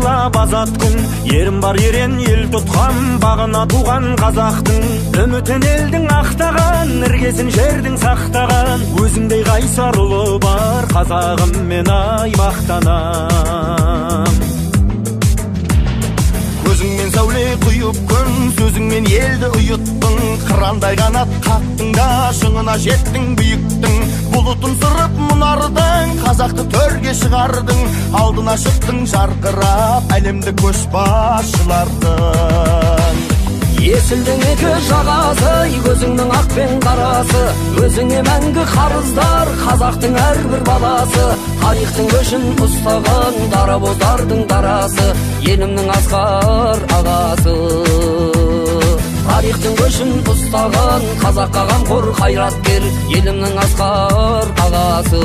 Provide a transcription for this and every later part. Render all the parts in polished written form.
сыйлап азаттың, ерім бар ерен ел тұтқан, бағына туған қазақтың. Үмітін елдің ақтаған, іргесін жердің сақтаған, өзіңдей қайсар ұлы бар, қазағым мен ай мақтанам. Көзіңмен сәуле құйып күн, сөзіңмен елді ұйыттың, қырандай қанат қақтың да шыңына жеттің биіктің. Бұлытын сырып мұнардың, қазақты төрге шығардың, алдына шықтың жарқырап әлемді көшбасшылардың. Есілдің екі жағасы, көзіңнің ақ пен қарасы, өзіңе мәңгі қарыздар, қазақтың әрбір баласы. Тарихтың көшін ұстаған, дарабоздардың дарасы, елімнің асқар ағасы. Тарихтың көшін ұстаған, қазаққа қамқор қайраткер, елімнің асқар ағасы.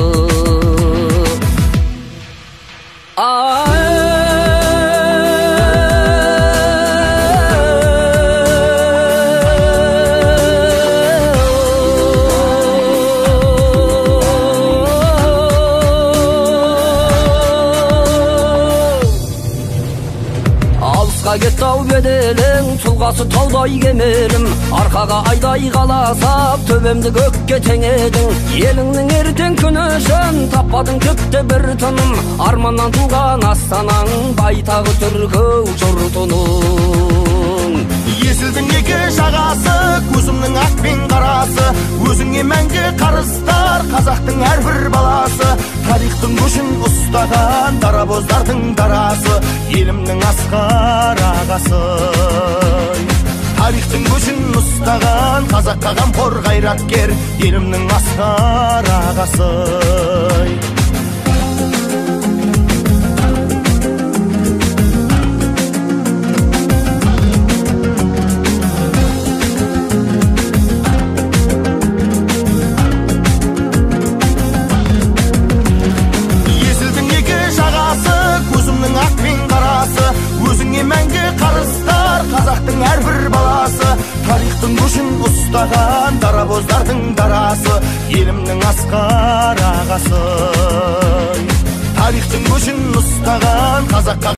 Кетті ау беделің, тұлғасы таудай кемелім, арқаға айдай қаласап, төбемді көкке теңедің. Еліңнің ертең күні үшін таппадың тіпті бір тыным, арманнан туған астанаң, байтағы түркі жұртының. Есілдің екі жағасы, көзімнің ақ пен қарасы, өзіңе мәңгі қарыздар, қазақтың әрбір баласы. Тарихтың көшін ұстаған, дарабоздардың дарасы, елімнің асқар ағасы. Тарихтың көшін ұстаған, қазаққа қамқор қайраткер, елімнің асқар ағасы. Өзіңе мәңгі қарыздар, қазақтың әрбір баласы. Тарихтың көшін ұстаған, дарабоздардың дарасы, елімнің асқар ағасы. Тарихтың көшін ұстаған, қазаққа